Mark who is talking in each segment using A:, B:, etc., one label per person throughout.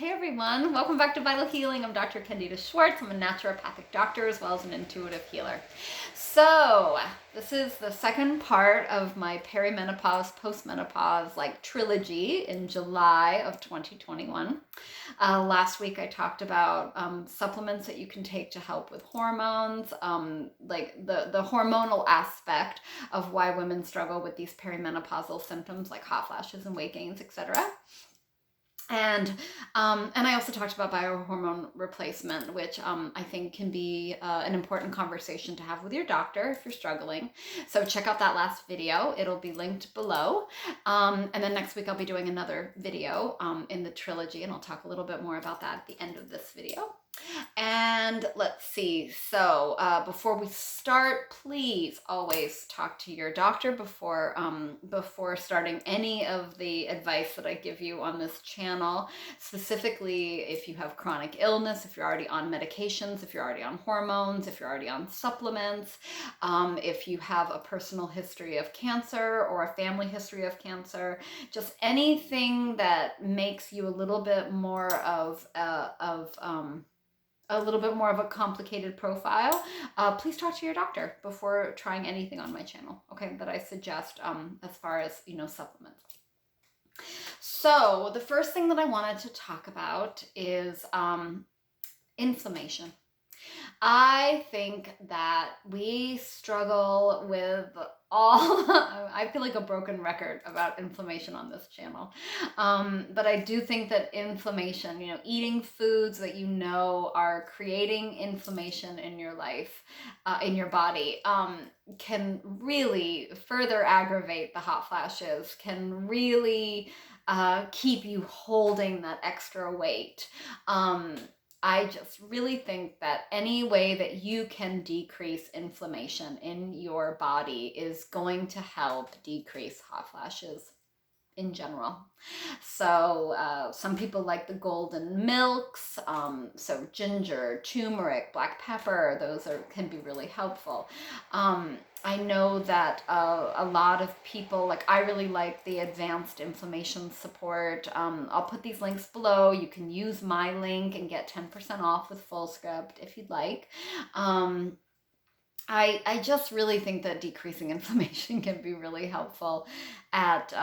A: Hey everyone, welcome back to Vital Healing. I'm Dr. Candida Schwartz. I'm a naturopathic doctor as well as an intuitive healer. So this is the second part of my perimenopause, postmenopause trilogy in July of 2021. Last week I talked about supplements that you can take to help with hormones, like the hormonal aspect of why women struggle with these perimenopausal symptoms like hot flashes and weight gains, etc. And I also talked about biohormone replacement, which I think can be an important conversation to have with your doctor if you're struggling. So check out that last video. It'll be linked below. And then next week I'll be doing another video in the trilogy, and I'll talk a little bit more about that at the end of this video. And let's see, so before we start, please always talk to your doctor before starting any of the advice that I give you on this channel, specifically if you have chronic illness, if you're already on medications, if you're already on hormones, if you're already on supplements, if you have a personal history of cancer or a family history of cancer, just anything that makes you a little bit more of a complicated profile, please talk to your doctor before trying anything on my channel, okay, that I suggest as far as, supplements. So the first thing that I wanted to talk about is inflammation. I think that we struggle with I feel like a broken record about inflammation on this channel. But I do think that inflammation, eating foods that are creating inflammation in your life, in your body, can really further aggravate the hot flashes, can really keep you holding that extra weight. I just really think that any way that you can decrease inflammation in your body is going to help decrease hot flashes in general. So some people like the golden milks, so ginger, turmeric, black pepper, those can be really helpful. I know that a lot of people, I really like the advanced inflammation support. I'll put these links below. You can use my link and get 10% off with full script if you'd like. I just really think that decreasing inflammation can be really helpful at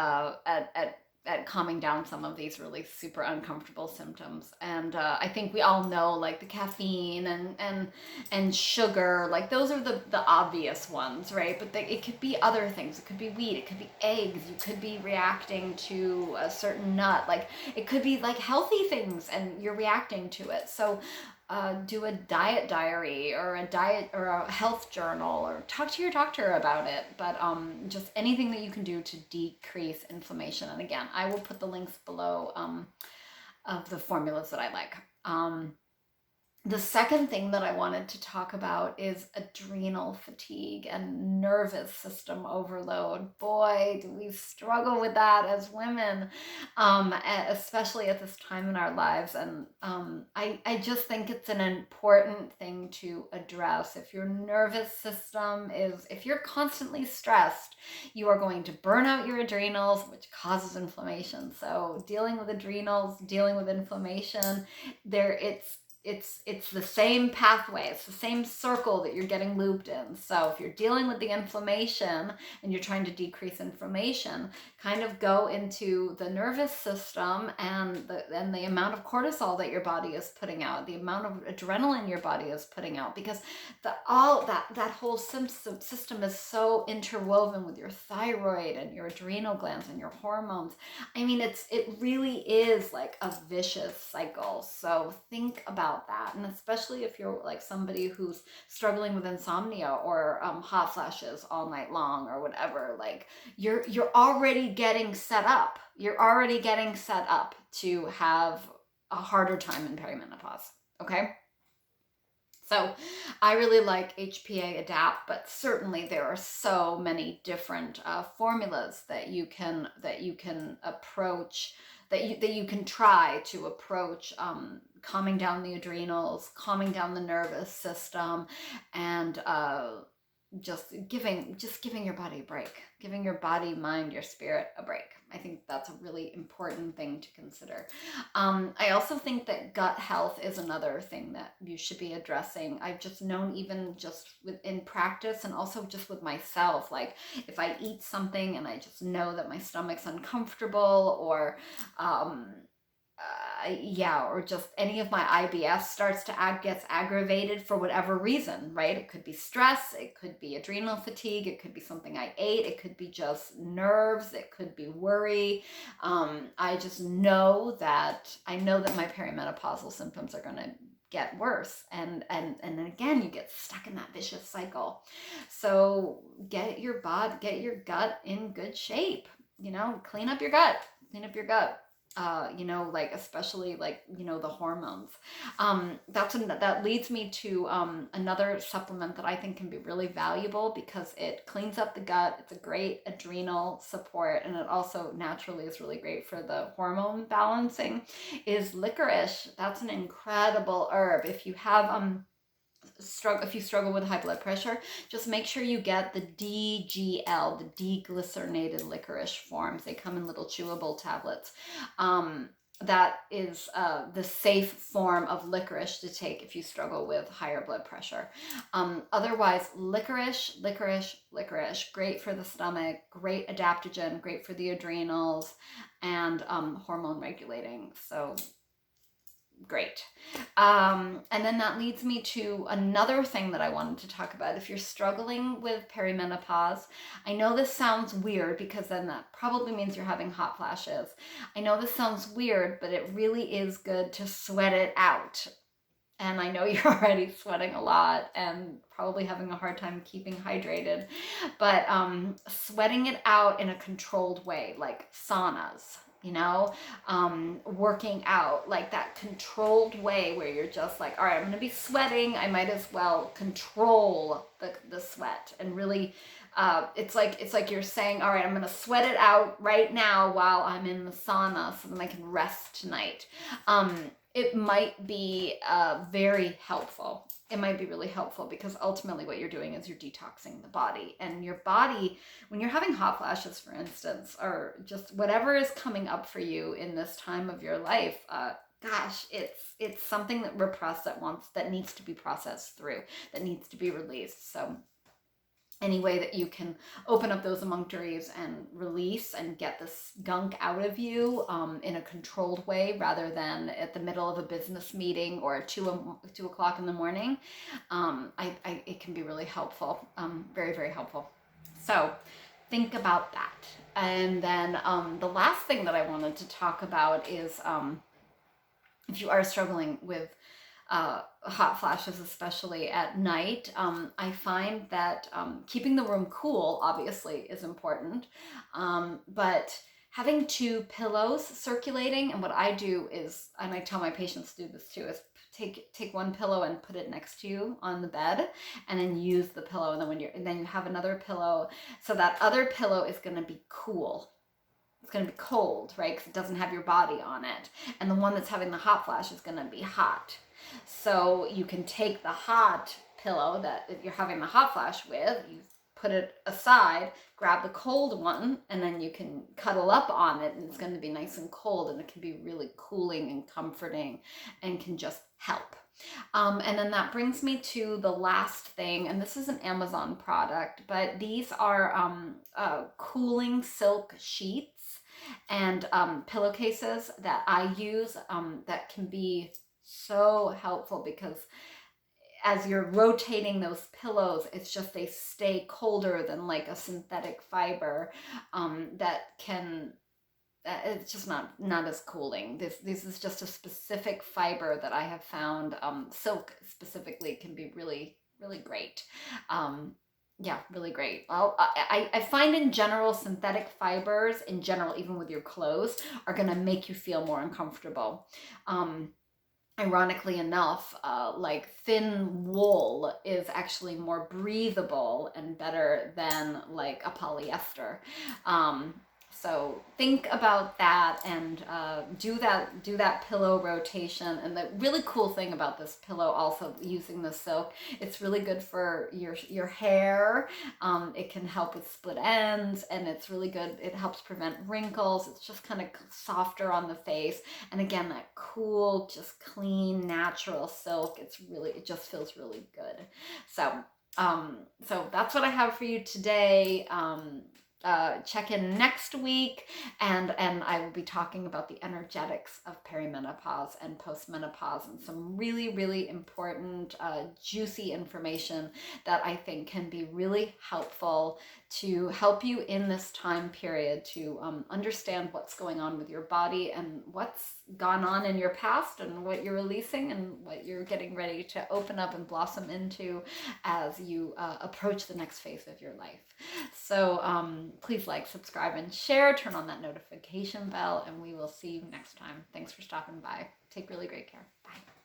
A: calming down some of these really super uncomfortable symptoms. And I think we all know, the caffeine and sugar, those are the obvious ones, right? But it could be other things. It could be wheat, it could be eggs, you could be reacting to a certain nut, it could be healthy things and you're reacting to it. So do a diet diary or a health journal, or talk to your doctor about it. But just anything that you can do to decrease inflammation. And again, I will put the links below of the formulas that I like. The second thing that I wanted to talk about is adrenal fatigue and nervous system overload. Boy, do we struggle with that as women, especially at this time in our lives. And I just think it's an important thing to address. If your nervous system if you're constantly stressed, you are going to burn out your adrenals, which causes inflammation. So dealing with adrenals, dealing with inflammation, it's the same pathway, it's the same circle that you're getting looped in. So if you're dealing with the inflammation and you're trying to decrease inflammation, kind of go into the nervous system and the amount of cortisol that your body is putting out, the amount of adrenaline your body is putting out, because that whole system is so interwoven with your thyroid and your adrenal glands and your hormones. I mean, it really is like a vicious cycle. So think about that. And especially if you're somebody who's struggling with insomnia or hot flashes all night long or whatever, you're already getting set up. You're already getting set up to have a harder time in perimenopause. Okay? So I really like HPA Adapt, but certainly there are so many different formulas that you can approach, that you can try to approach calming down the adrenals, calming down the nervous system, and just giving your body a break, giving your body, mind, your spirit a break. I think that's a really important thing to consider. I also think that gut health is another thing that you should be addressing. I've just known, even just within practice and also just with myself, like if I eat something and I just know that my stomach's uncomfortable, or yeah, or just any of my IBS starts to gets aggravated for whatever reason, right? It could be stress, it could be adrenal fatigue, it could be something I ate, it could be just nerves, it could be worry. I just know that my perimenopausal symptoms are going to get worse, and then again you get stuck in that vicious cycle. So get your gut in good shape. Clean up your gut. Like especially like, the hormones. That leads me to another supplement that I think can be really valuable because it cleans up the gut. It's a great adrenal support, and it also naturally is really great for the hormone balancing, is licorice. That's an incredible herb. If you struggle with high blood pressure, just make sure you get the DGL, the deglycerinated licorice forms. They come in little chewable tablets. That is the safe form of licorice to take if you struggle with higher blood pressure. Otherwise, licorice, great for the stomach, great adaptogen, great for the adrenals, and hormone regulating. So great. And then that leads me to another thing that I wanted to talk about. If you're struggling with perimenopause, I know this sounds weird because then that probably means you're having hot flashes. I know this sounds weird, but it really is good to sweat it out. And I know you're already sweating a lot and probably having a hard time keeping hydrated, but sweating it out in a controlled way, like saunas, working out, like that controlled way where you're just like, all right, I'm going to be sweating. I might as well control the sweat, and really, it's like you're saying, all right, I'm going to sweat it out right now while I'm in the sauna so that I can rest tonight. It might be very helpful. It might be really helpful because ultimately what you're doing is you're detoxing the body. And your body, when you're having hot flashes, for instance, or just whatever is coming up for you in this time of your life, gosh, it's something that needs to be processed through, that needs to be released. So any way that you can open up those emunctories and release and get this gunk out of you in a controlled way, rather than at the middle of a business meeting or 2 o'clock in the morning, it can be really helpful, very, very helpful. So think about that. And then the last thing that I wanted to talk about is if you are struggling with hot flashes, especially at night, I find that keeping the room cool obviously is important, but having 2 pillows circulating, and what I do is, and I tell my patients to do this too, is take one pillow and put it next to you on the bed, and then use the pillow, and then you have another pillow, so that other pillow is going to be cool. It's going to be cold, right? Because it doesn't have your body on it. And the one that's having the hot flash is going to be hot. So you can take the hot pillow that you're having the hot flash with, you put it aside, grab the cold one, and then you can cuddle up on it, and it's going to be nice and cold, and it can be really cooling and comforting and can just help. And then that brings me to the last thing, and this is an Amazon product, but these are cooling silk sheets and pillowcases that I use that can be so helpful, because as you're rotating those pillows, it's just they stay colder than like a synthetic fiber that can, it's just not as cooling. This is just a specific fiber that I have found. Silk specifically can be really, really great. Yeah, really great. Well, I find in general, synthetic fibers in general, even with your clothes, are going to make you feel more uncomfortable. Ironically enough, like thin wool is actually more breathable and better than like a polyester. So think about that, and do that pillow rotation. And the really cool thing about this pillow, also using the silk, it's really good for your hair. It can help with split ends, and it's really good. It helps prevent wrinkles. It's just kind of softer on the face. And again, that cool, just clean, natural silk. It just feels really good. So that's what I have for you today. Check in next week, and I will be talking about the energetics of perimenopause and postmenopause, and some really, really important, juicy information that I think can be really helpful to help you in this time period to understand what's going on with your body, and what's gone on in your past, and what you're releasing, and what you're getting ready to open up and blossom into as you approach the next phase of your life. So please like, subscribe, and share. Turn on that notification bell, and we will see you next time. Thanks for stopping by. Take really great care. Bye.